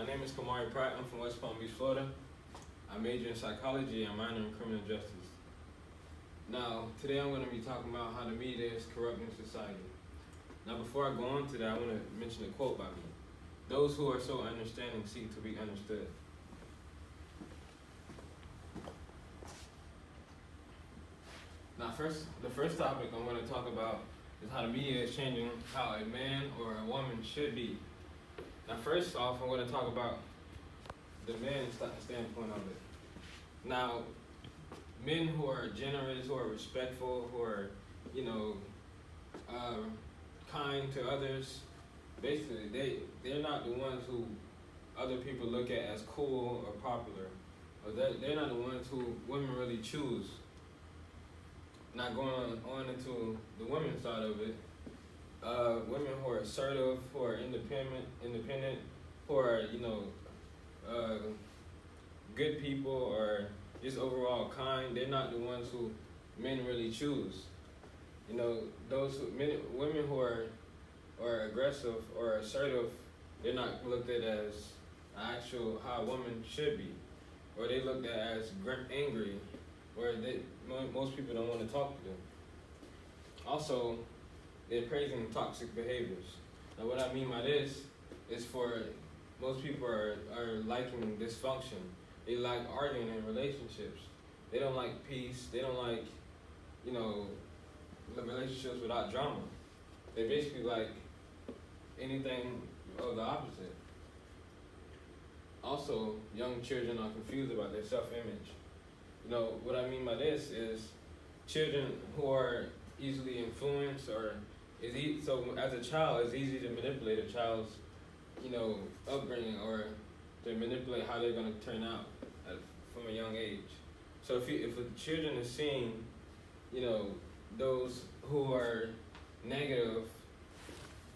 My name is Kamari Pratt. I'm from West Palm Beach, Florida. I major in psychology and minor in criminal justice. Now, today I'm going to be talking about how the media is corrupting society. Now, before I go on to that, I want to mention a quote by me. Those who are so understanding seek to be understood. Now, the first topic I'm going to talk about is how the media is changing how a man or a woman should be. Now, first off, I'm going to talk about the man's standpoint of it. Now, men who are generous, who are respectful, who are, kind to others, basically, they're not the ones who other people look at as cool or popular. Or they're not the ones who women really choose. Not going on into the women's side of it. Women who are assertive, who are independent, who are, good people or just overall kind, they're not the ones who men really choose. Women who are aggressive or assertive, they're not looked at as how a woman should be. Or they looked at as angry, or most people don't want to talk to them. Also, they're praising toxic behaviors. Now, what I mean by this is most people are liking dysfunction. They like arguing in relationships. They don't like peace. They don't like, relationships without drama. They basically like anything of the opposite. Also, young children are confused about their self-image. What I mean by this is children who are easily influenced so as a child, it's easy to manipulate a child's, upbringing or to manipulate how they're going to turn out from a young age. So if the children are seeing, those who are negative,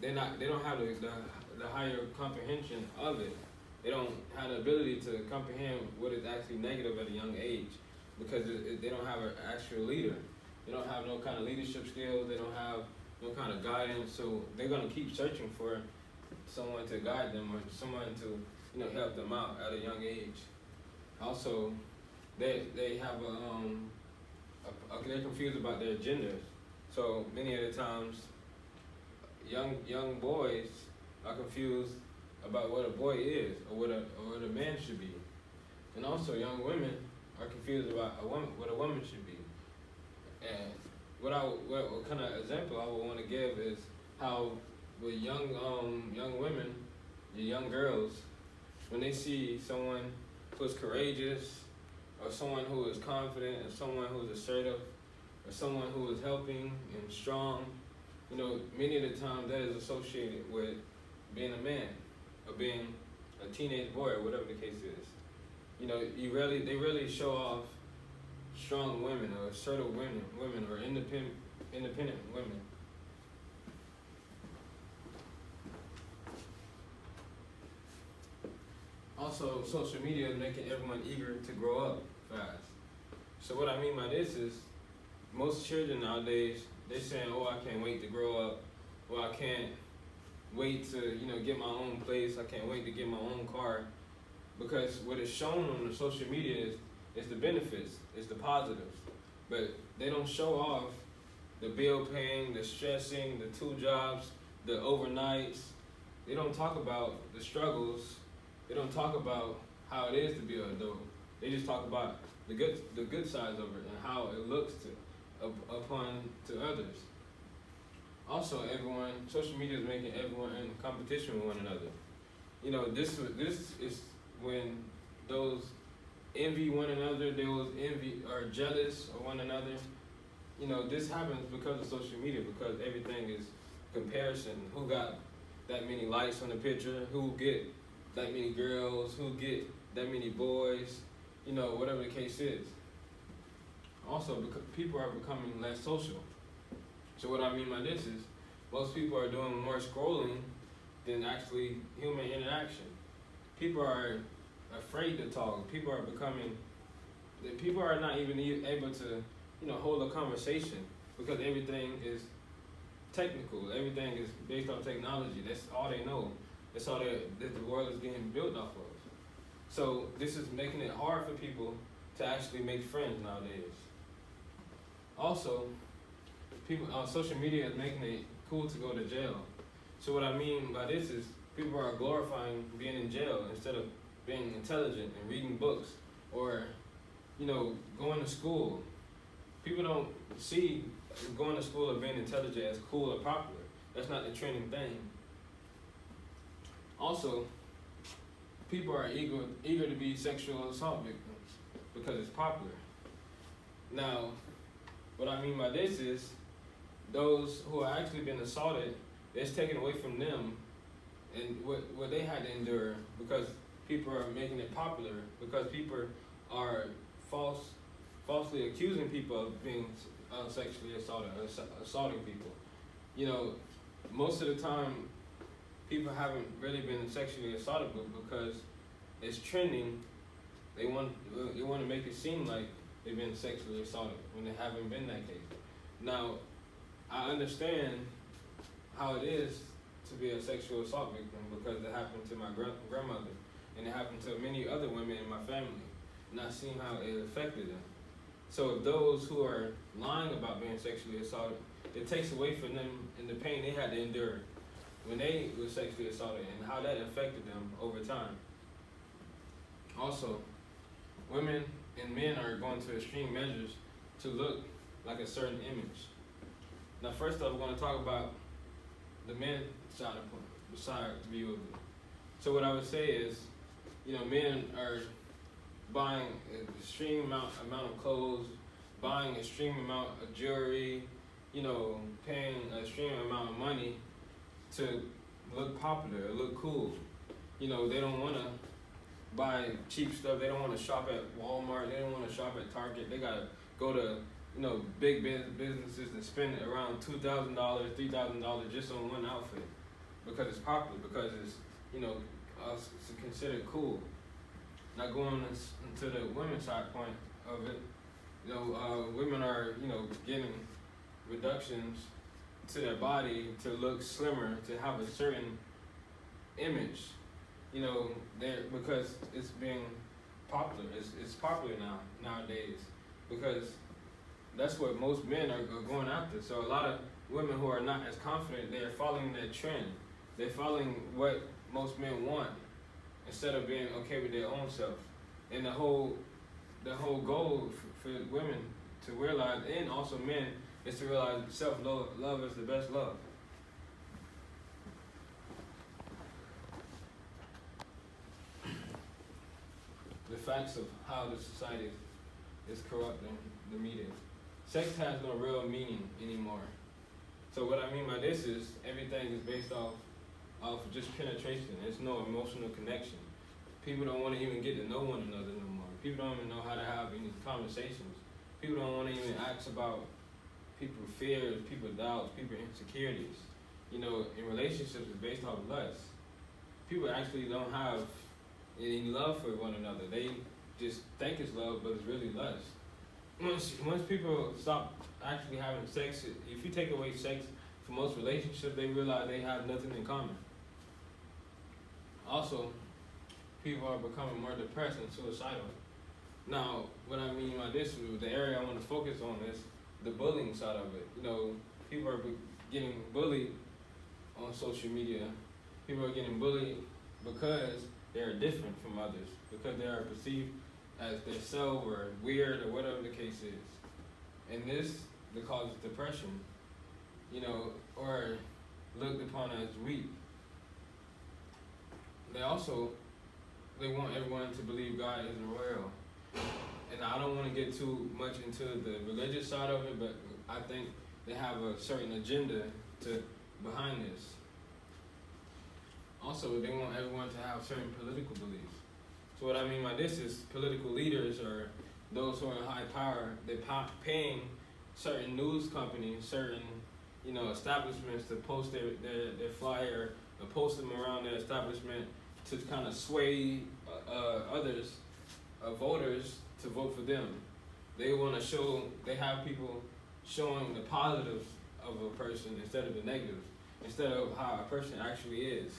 they don't have the higher comprehension of it. They don't have the ability to comprehend what is actually negative at a young age because they don't have an actual leader. They don't have no kind of leadership skills. They don't have no kind of guidance. So they're going to keep searching for someone to guide them or someone to help them out at a young age. Also, they have they're confused about their genders. So many of the times, young boys are confused about what a boy is or what a man should be, and also young women are confused about what a woman should be. And what kind of example I would want to give is how with young women, young girls, when they see someone who's courageous, or someone who is confident, or someone who is assertive, or someone who is helping and strong, many of the times that is associated with being a man, or being a teenage boy, or whatever the case is. They really show off strong women, or assertive women, or independent women. Also, social media is making everyone eager to grow up fast. So what I mean by this is, most children nowadays, they're saying, "Oh, I can't wait to grow up," or "I can't wait to, get my own place. I can't wait to get my own car," because what is shown on the social media is the benefits, is the positives, but they don't show off the bill paying, the stressing, the 2 jobs, the overnights. They don't talk about the struggles. They don't talk about how it is to be an adult. They just talk about the good sides of it and how it looks to others. Also, social media is making everyone in competition with one another. This is when those envy one another, those envy or jealous of one another. This happens because of social media, because everything is comparison. Who got that many likes on the picture? Who get that many girls? Who get that many boys? Whatever the case is. Also, because people are becoming less social. So what I mean by this is, most people are doing more scrolling than actually human interaction. People are afraid to talk. People are not even able to, hold a conversation because everything is technical. Everything is based on technology. That's all they know. That's all that the world is getting built off of. So this is making it hard for people to actually make friends nowadays. Also, people on social media is making it cool to go to jail. So what I mean by this is people are glorifying being in jail instead of being intelligent and reading books or, going to school. People don't see going to school or being intelligent as cool or popular. That's not the trending thing. Also, people are eager to be sexual assault victims because it's popular. Now, what I mean by this is those who are actually been assaulted, it's taken away from them and what they had to endure because people are making it popular, because people are falsely accusing people of being sexually assaulting people. Most of the time, people haven't really been sexually assaulted because it's trending. They want to make it seem like they've been sexually assaulted when they haven't been that case. Now, I understand how it is to be a sexual assault victim because it happened to my grandmother and it happened to many other women in my family, and I've seen how it affected them. So if those who are lying about being sexually assaulted, it takes away from them and the pain they had to endure when they were sexually assaulted and how that affected them over time. Also, women and men are going to extreme measures to look like a certain image. Now, first off, we're going to talk about the men's side view of it. So what I would say is, men are buying an extreme amount of clothes, buying an extreme amount of jewelry, paying an extreme amount of money to look popular, look cool. They don't want to buy cheap stuff. They don't want to shop at Walmart. They don't want to shop at Target. They gotta go to big businesses and spend around $2,000, $3,000 just on one outfit because it's popular, because it's it's considered cool. Now going into the women's side point of it, women are getting reductions to their body to look slimmer, to have a certain image, because it's being popular. It's popular nowadays because that's what most men are going after. So a lot of women who are not as confident, they're following that trend. They're following what most men want instead of being okay with their own self. And the whole goal for women to realize, and also men, is to realize self-love is the best love. The facts of how the society is corrupting the media. Sex has no real meaning anymore. So what I mean by this is everything is based off just penetration. There's no emotional connection. People don't want to even get to know one another no more. People don't even know how to have any conversations. People don't want to even ask about people's fears, people's doubts, people's insecurities. In relationships it's based off lust. People actually don't have any love for one another. They just think it's love, but it's really lust. Once people stop actually having sex, if you take away sex from most relationships, they realize they have nothing in common. Also, people are becoming more depressed and suicidal. Now, what I mean by this, the area I want to focus on is the bullying side of it. People are getting bullied on social media. People are getting bullied because they are different from others, because they are perceived as themselves or weird or whatever the case is. And this causes depression, or looked upon as weak. They want everyone to believe God isn't real. And I don't want to get too much into the religious side of it, but I think they have a certain agenda behind this. Also, they want everyone to have certain political beliefs. So what I mean by this is political leaders or those who are in high power, they're paying certain news companies, certain establishments to post their flyer or post them around their establishment to kind of sway others, voters, to vote for them. They want to they have people showing the positives of a person instead of the negatives, instead of how a person actually is.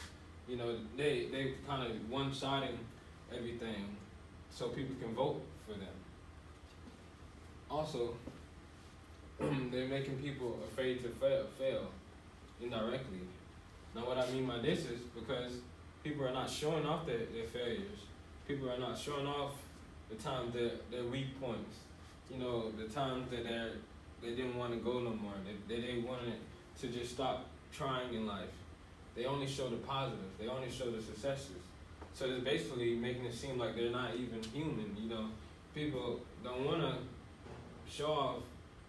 You know, they kind of one-siding everything so people can vote for them. Also, they're making people afraid to fail indirectly. Now, what I mean by this is because people are not showing off their failures. People are not showing off the times their weak points. You know, the times that they didn't want to go no more. They wanted to just stop trying in life. They only show the positives. They only show the successes. So it's basically making it seem like they're not even human. You know, people don't want to show off,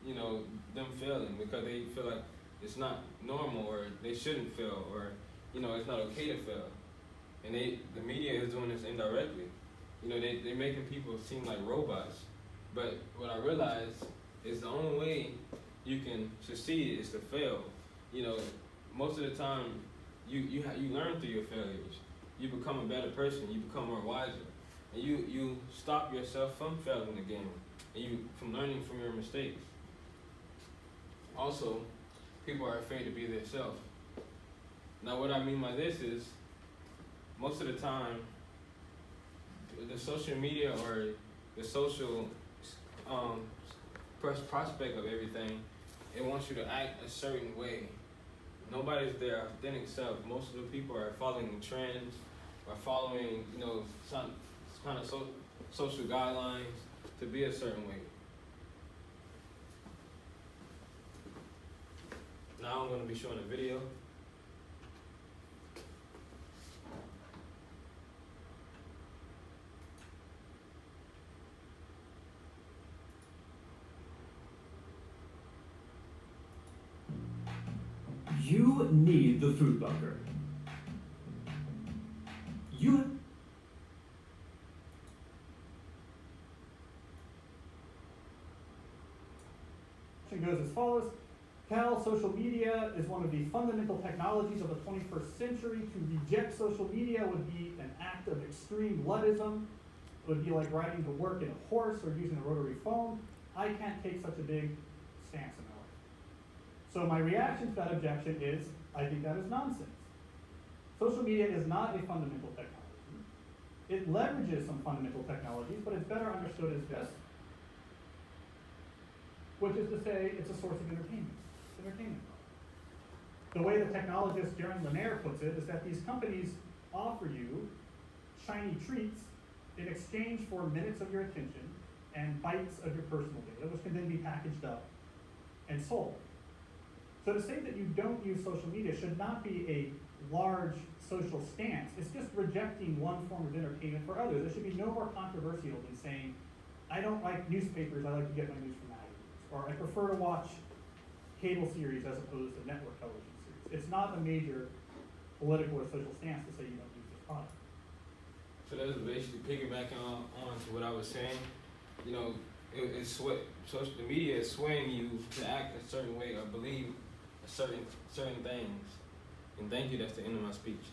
you know, them failing because they feel like it's not normal or they shouldn't fail or, you know, it's not okay to fail. And the media is doing this indirectly. You know, they're making people seem like robots. But what I realize is the only way you can succeed is to fail. You know, most of the time, you learn through your failures. You become a better person. You become more wiser. And you stop yourself from failing the game. And from learning from your mistakes. Also, people are afraid to be themselves. Now, what I mean by this is, most of the time, the social media or the social prospect of everything, it wants you to act a certain way. Nobody's their authentic self. Most of the people are following trends, or following, you know, some kind of social guidelines to be a certain way. Now I'm going to be showing a video. You need the food bunker. It goes as follows. Cal, social media is one of the fundamental technologies of the 21st century. To reject social media would be an act of extreme bloodism. It would be like riding to work in a horse or using a rotary phone. I can't take such a big stance in my life. So my reaction to that objection is, I think that is nonsense. Social media is not a fundamental technology. It leverages some fundamental technologies, but it's better understood as this, which is to say it's a source of entertainment. It's entertainment. The way the technologist Jaron Lanier puts it is that these companies offer you shiny treats in exchange for minutes of your attention and bytes of your personal data, which can then be packaged up and sold. So to say that you don't use social media should not be a large social stance. It's just rejecting one form of entertainment for others. It should be no more controversial than saying, I don't like newspapers, I like to get my news from magazines. Or I prefer to watch cable series as opposed to network television series. It's not a major political or social stance to say you don't use this product. So that's basically piggybacking on to what I was saying. You know, the media is swaying you to act a certain way or believe certain things. And thank you, that's the end of my speech.